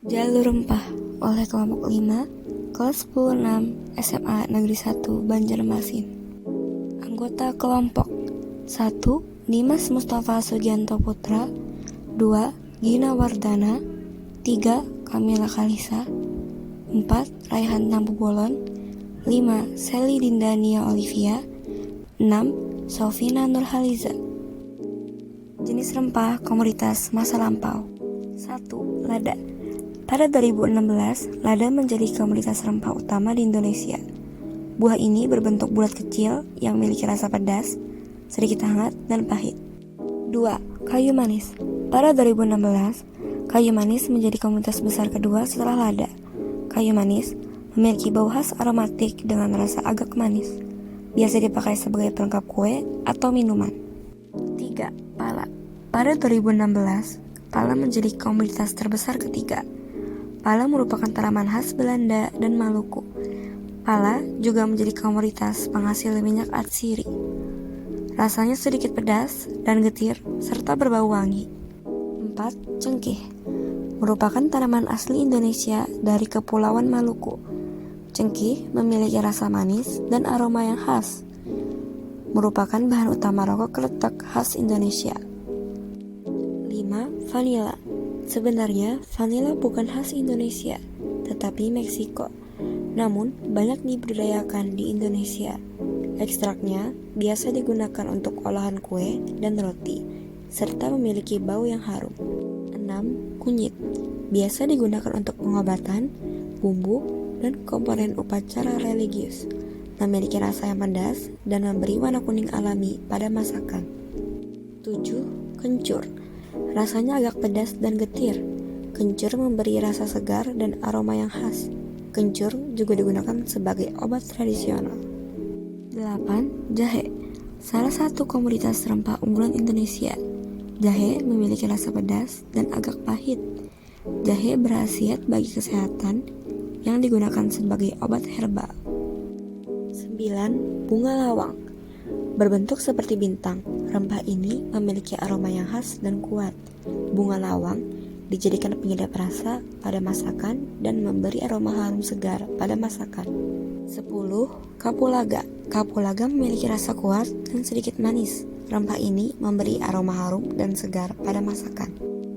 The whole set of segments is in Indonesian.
Jalur Rempah oleh kelompok 5, kelas 10-6, SMA Negeri 1, Banjarmasin. Anggota kelompok 1. Dimas Mustafa Sugianto Putra. 2. Gina Wardana. 3. Kamila Kalisa. 4. Raihan Tampu Bolon. 5. Sally Dinda Nia Olivia. 6. Sofina Nurhaliza. Jenis rempah komoditas masa lampau. 1. Lada. Pada 2016, lada menjadi komoditas rempah utama di Indonesia. Buah ini berbentuk bulat kecil yang memiliki rasa pedas, sedikit hangat, dan pahit. 2. Kayu manis. Pada 2016, kayu manis menjadi komoditas besar kedua setelah lada. Kayu manis memiliki bau khas aromatik dengan rasa agak manis. Biasa dipakai sebagai pelengkap kue atau minuman. 3. Pala. Pada 2016, pala menjadi komoditas terbesar ketiga. Pala merupakan tanaman khas Belanda dan Maluku. Pala juga menjadi komoditas penghasil minyak atsiri. Rasanya sedikit pedas dan getir serta berbau wangi. 4. Cengkeh. Merupakan tanaman asli Indonesia dari Kepulauan Maluku. Cengkeh memiliki rasa manis dan aroma yang khas. Merupakan bahan utama rokok keletek khas Indonesia. 5. Vanila. Sebenarnya, vanila bukan khas Indonesia, tetapi Meksiko. Namun, banyak dibudidayakan di Indonesia. Ekstraknya biasa digunakan untuk olahan kue dan roti, serta memiliki bau yang harum. 6. Kunyit. Biasa digunakan untuk pengobatan, bumbu, dan komponen upacara religius. Memiliki rasa yang pedas dan memberi warna kuning alami pada masakan. 7. Kencur. Rasanya agak pedas dan getir. Kencur memberi rasa segar dan aroma yang khas. Kencur juga digunakan sebagai obat tradisional. 8. Jahe. Salah satu komoditas rempah unggulan Indonesia. Jahe memiliki rasa pedas dan agak pahit. Jahe berkhasiat bagi kesehatan yang digunakan sebagai obat herbal. 9. Bunga lawang. Berbentuk seperti bintang, rempah ini memiliki aroma yang khas dan kuat. Bunga lawang dijadikan penyedap rasa pada masakan dan memberi aroma harum segar pada masakan. 10. Kapulaga. Kapulaga memiliki rasa kuat dan sedikit manis. Rempah ini memberi aroma harum dan segar pada masakan.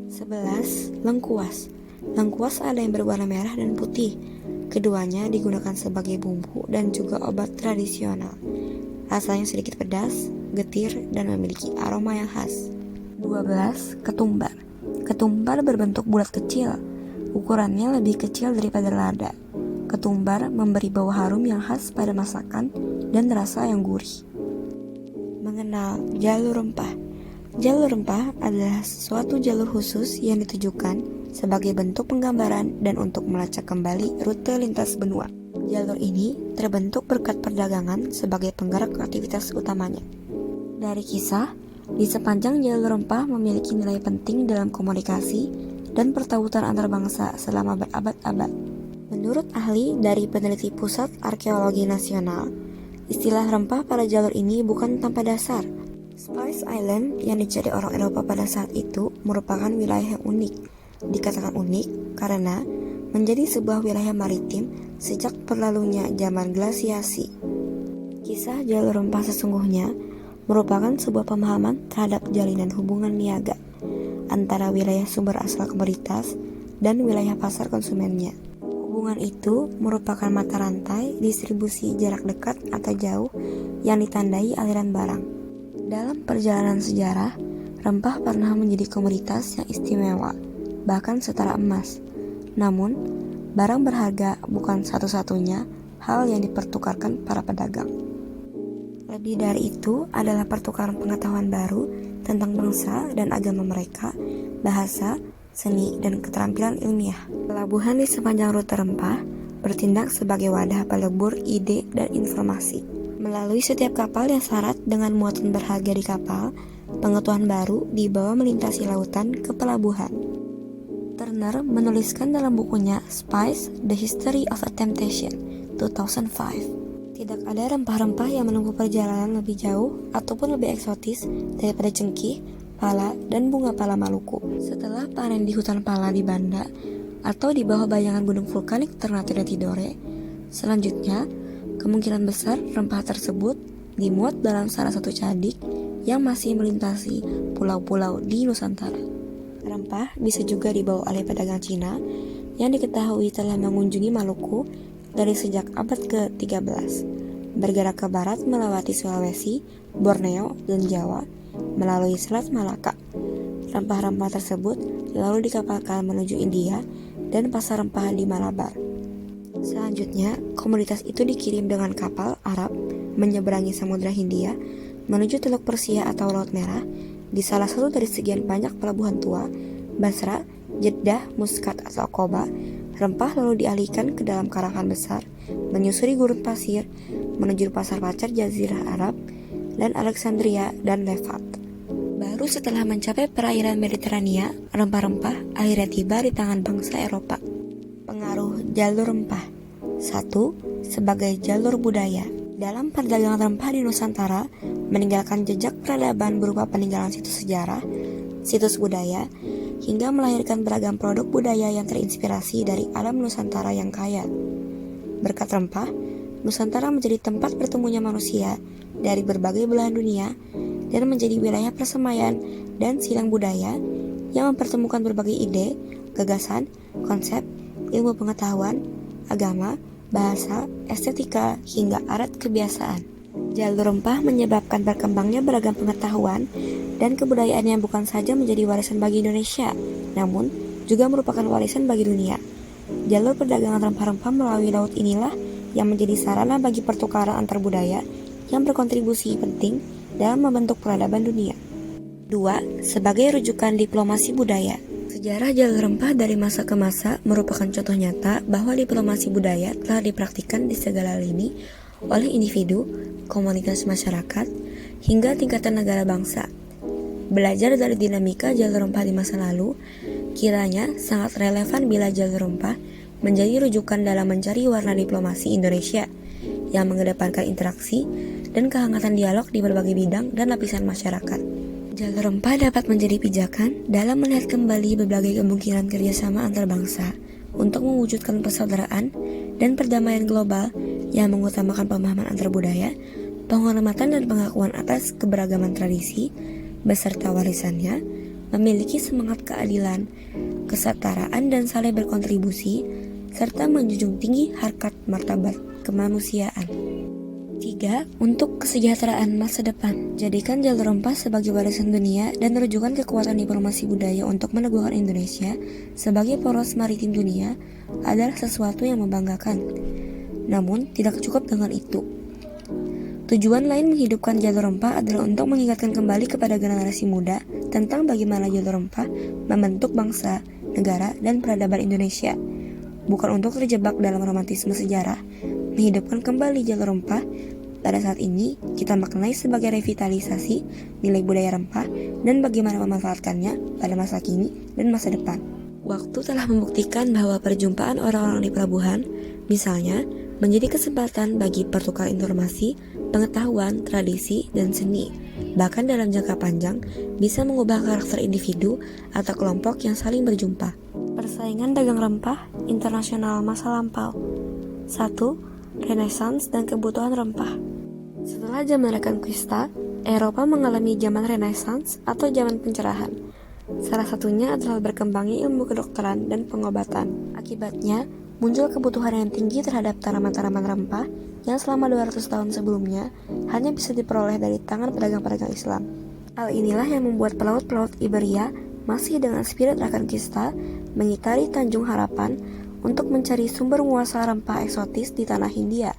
11. Lengkuas. Lengkuas ada yang berwarna merah dan putih. Keduanya digunakan sebagai bumbu dan juga obat tradisional. Rasanya sedikit pedas, getir, dan memiliki aroma yang khas. 12. Ketumbar. Ketumbar berbentuk bulat kecil. Ukurannya lebih kecil daripada lada. Ketumbar memberi bau harum yang khas pada masakan dan rasa yang gurih. Mengenal jalur rempah. Jalur rempah adalah suatu jalur khusus yang ditujukan sebagai bentuk penggambaran dan untuk melacak kembali rute lintas benua. Jalur ini terbentuk berkat perdagangan sebagai penggerak aktivitas utamanya. Dari kisah, di sepanjang jalur rempah memiliki nilai penting dalam komunikasi dan pertautan antar bangsa selama berabad-abad. Menurut ahli dari peneliti Pusat Arkeologi Nasional, istilah rempah pada jalur ini bukan tanpa dasar. Spice Island yang dicari orang Eropa pada saat itu merupakan wilayah yang unik. Dikatakan unik karena menjadi sebuah wilayah maritim sejak berlalunya zaman glasiasi. Kisah jalur rempah sesungguhnya merupakan sebuah pemahaman terhadap jalinan hubungan niaga antara wilayah sumber asal komoditas dan wilayah pasar konsumennya. Hubungan itu merupakan mata rantai distribusi jarak dekat atau jauh yang ditandai aliran barang. Dalam perjalanan sejarah, rempah pernah menjadi komoditas yang istimewa, bahkan setara emas. Namun, barang berharga bukan satu-satunya hal yang dipertukarkan para pedagang. Lebih dari itu adalah pertukaran pengetahuan baru tentang bangsa dan agama mereka, bahasa, seni, dan keterampilan ilmiah. Pelabuhan di sepanjang rute rempah bertindak sebagai wadah pelebur ide dan informasi. Melalui setiap kapal yang syarat dengan muatan berharga di kapal, pengetahuan baru dibawa melintasi lautan ke pelabuhan. Turner menuliskan dalam bukunya Spice: The History of a Temptation, 2005. Tidak ada rempah-rempah yang menempuh perjalanan lebih jauh ataupun lebih eksotis daripada cengkih, pala, dan bunga pala Maluku. Setelah panen di hutan pala di Banda, atau di bawah bayangan gunung vulkanik Ternate dan Tidore. Selanjutnya, kemungkinan besar rempah tersebut dimuat dalam salah satu cadik yang masih melintasi pulau-pulau di Nusantara. Rempah bisa juga dibawa oleh pedagang Cina yang diketahui telah mengunjungi Maluku dari sejak abad ke-13, bergerak ke barat melewati Sulawesi, Borneo, dan Jawa melalui Selat Malaka. Rempah-rempah tersebut lalu dikapalkan menuju India dan pasar rempah di Malabar. Selanjutnya, komoditas itu dikirim dengan kapal Arab menyeberangi Samudra Hindia menuju Teluk Persia atau Laut Merah di salah satu dari sekian banyak pelabuhan tua, Basra, Jeddah, Muscat atau Aqaba. Rempah lalu dialihkan ke dalam karangan besar, menyusuri gurun pasir, menuju pasar pacar Jazirah Arab dan Alexandria dan Levant. Baru setelah mencapai perairan Mediterania, rempah-rempah akhirnya tiba di tangan bangsa Eropa. Pengaruh jalur rempah. 1. Sebagai jalur budaya. Dalam perdagangan rempah di Nusantara, meninggalkan jejak peradaban berupa peninggalan situs sejarah, situs budaya, hingga melahirkan beragam produk budaya yang terinspirasi dari alam Nusantara yang kaya. Berkat rempah, Nusantara menjadi tempat bertemunya manusia dari berbagai belahan dunia dan menjadi wilayah persemaian dan silang budaya yang mempertemukan berbagai ide, gagasan, konsep, ilmu pengetahuan, agama, bahasa, estetika, hingga adat kebiasaan. Jalur rempah menyebabkan berkembangnya beragam pengetahuan dan kebudayaan yang bukan saja menjadi warisan bagi Indonesia, namun juga merupakan warisan bagi dunia. Jalur perdagangan rempah-rempah melalui laut inilah yang menjadi sarana bagi pertukaran antar budaya yang berkontribusi penting dalam membentuk peradaban dunia. 2. Sebagai rujukan diplomasi budaya. Sejarah jalur rempah dari masa ke masa merupakan contoh nyata bahwa diplomasi budaya telah dipraktikkan di segala lini oleh individu, komunitas masyarakat, hingga tingkatan negara bangsa. Belajar dari dinamika jalur rempah di masa lalu, kiranya sangat relevan bila jalur rempah menjadi rujukan dalam mencari warna diplomasi Indonesia yang mengedepankan interaksi dan kehangatan dialog di berbagai bidang dan lapisan masyarakat. Jalur rempah dapat menjadi pijakan dalam melihat kembali berbagai kemungkinan kerjasama antar bangsa untuk mewujudkan persaudaraan dan perdamaian global yang mengutamakan pemahaman antar budaya, penghormatan dan pengakuan atas keberagaman tradisi, beserta warisannya, memiliki semangat keadilan, kesetaraan dan saling berkontribusi, serta menjunjung tinggi harkat martabat kemanusiaan. 3. Untuk kesejahteraan masa depan. Jadikan jalur rempah sebagai warisan dunia dan rujukan kekuatan diplomasi budaya untuk meneguhkan Indonesia sebagai poros maritim dunia adalah sesuatu yang membanggakan. Namun, tidak cukup dengan itu. Tujuan lain menghidupkan jalur rempah adalah untuk mengingatkan kembali kepada generasi muda tentang bagaimana jalur rempah membentuk bangsa, negara, dan peradaban Indonesia. Bukan untuk terjebak dalam romantisme sejarah, menghidupkan kembali jalur rempah pada saat ini kita maknai sebagai revitalisasi nilai budaya rempah dan bagaimana memanfaatkannya pada masa kini dan masa depan. Waktu telah membuktikan bahwa perjumpaan orang-orang di pelabuhan, misalnya, menjadi kesempatan bagi pertukaran informasi, pengetahuan, tradisi, dan seni. Bahkan dalam jangka panjang, bisa mengubah karakter individu atau kelompok yang saling berjumpa. Persaingan dagang rempah internasional masa lampau. 1. Renaissance dan kebutuhan rempah. Setelah zaman Reconquista, Eropa mengalami zaman Renaissance atau zaman pencerahan. Salah satunya adalah berkembangnya ilmu kedokteran dan pengobatan. Akibatnya, muncul kebutuhan yang tinggi terhadap tanaman-tanaman rempah yang selama 200 tahun sebelumnya hanya bisa diperoleh dari tangan pedagang-pedagang Islam. Hal inilah yang membuat pelaut-pelaut Iberia masih dengan spirit Reconquista mengitari Tanjung Harapan untuk mencari sumber muasal rempah eksotis di tanah Hindia.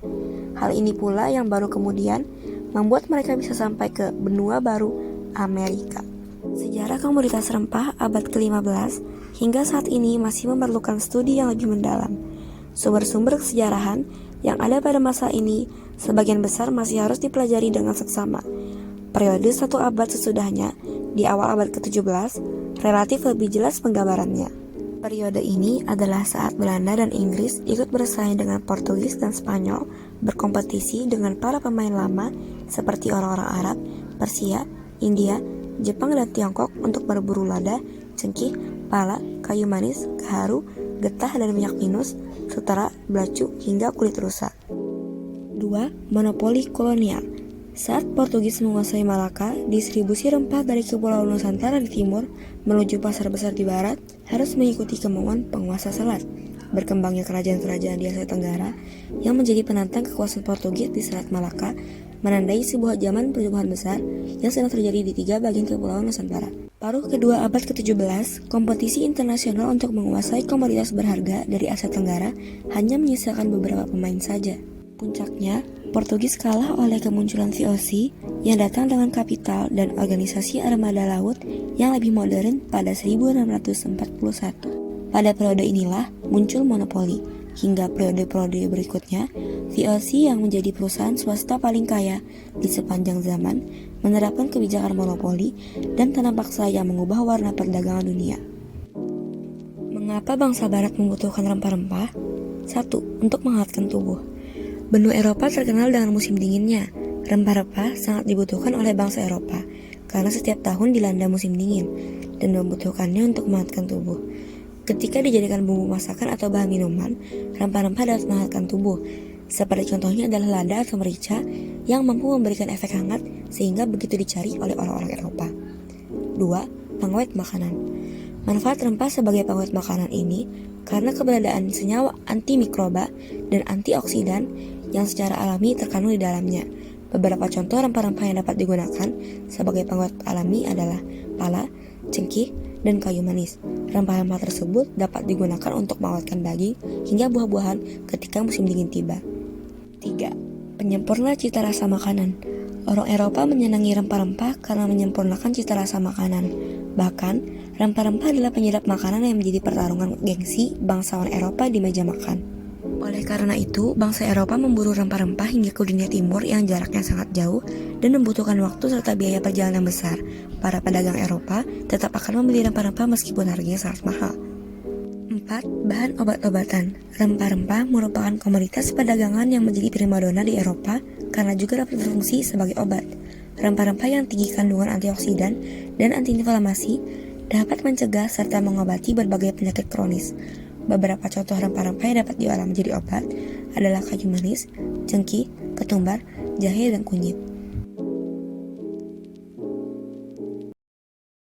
Hal ini pula yang baru kemudian membuat mereka bisa sampai ke benua baru Amerika. Sejarah komoditas rempah abad ke-15 hingga saat ini masih memerlukan studi yang lebih mendalam. Sumber-sumber kesejarahan yang ada pada masa ini sebagian besar masih harus dipelajari dengan seksama. Periode 1 abad sesudahnya, di awal abad ke-17, relatif lebih jelas penggambarannya. Periode ini adalah saat Belanda dan Inggris ikut bersaing dengan Portugis dan Spanyol, berkompetisi dengan para pemain lama seperti orang-orang Arab, Persia, India, Jepang dan Tiongkok untuk berburu lada, cengkih, pala, kayu manis, gaharu, getah dan minyak pinus, sutera, belacu, hingga kulit rusa. 2. Monopoli kolonial. Saat Portugis menguasai Malaka, distribusi rempah dari Kepulauan Nusantara di timur menuju pasar besar di barat harus mengikuti kemauan penguasa selat. Berkembangnya kerajaan-kerajaan di Asia Tenggara yang menjadi penantang kekuasaan Portugis di Selat Malaka menandai sebuah zaman pertumbuhan besar yang sedang terjadi di 3 bagian Kepulauan Nusantara. Paruh kedua abad ke-17, kompetisi internasional untuk menguasai komoditas berharga dari Asia Tenggara hanya menyisakan beberapa pemain saja. Puncaknya, Portugis kalah oleh kemunculan VOC yang datang dengan kapital dan organisasi armada laut yang lebih modern pada 1641. Pada periode inilah muncul monopoli. Hingga periode-periode berikutnya, VOC yang menjadi perusahaan swasta paling kaya di sepanjang zaman menerapkan kebijakan monopoli dan tanam paksa yang mengubah warna perdagangan dunia. Mengapa bangsa barat membutuhkan rempah-rempah? 1. Untuk menghangatkan tubuh. Benua Eropa terkenal dengan musim dinginnya. Rempah-rempah sangat dibutuhkan oleh bangsa Eropa karena setiap tahun dilanda musim dingin dan membutuhkannya untuk menghangatkan tubuh. Ketika dijadikan bumbu masakan atau bahan minuman, rempah-rempah dapat menghangatkan tubuh. Seperti contohnya adalah lada atau merica yang mampu memberikan efek hangat sehingga begitu dicari oleh orang-orang Eropa. 2. Pengawet makanan. Manfaat rempah sebagai pengawet makanan ini karena keberadaan senyawa antimikroba dan antioksidan yang secara alami terkandung di dalamnya. Beberapa contoh rempah-rempah yang dapat digunakan sebagai pengawet alami adalah pala, cengkih, dan kayu manis. Rempah-rempah tersebut dapat digunakan untuk mengawetkan daging hingga buah-buahan ketika musim dingin tiba. 3. Penyempurna cita rasa makanan. Orang Eropa menyenangi rempah-rempah karena menyempurnakan cita rasa makanan. Bahkan, rempah-rempah adalah penyedap makanan yang menjadi pertarungan gengsi bangsawan Eropa di meja makan. Oleh karena itu, bangsa Eropa memburu rempah-rempah hingga ke dunia timur yang jaraknya sangat jauh dan membutuhkan waktu serta biaya perjalanan besar. Para pedagang Eropa tetap akan membeli rempah-rempah meskipun harganya sangat mahal. 4. Bahan obat-obatan. Rempah-rempah merupakan komoditas perdagangan yang menjadi primadona di Eropa karena juga dapat berfungsi sebagai obat. Rempah-rempah yang tinggi kandungan antioksidan dan antiinflamasi dapat mencegah serta mengobati berbagai penyakit kronis. Beberapa contoh rempah-rempah yang dapat diolah menjadi obat adalah kayu manis, cengkih, ketumbar, jahe, dan kunyit.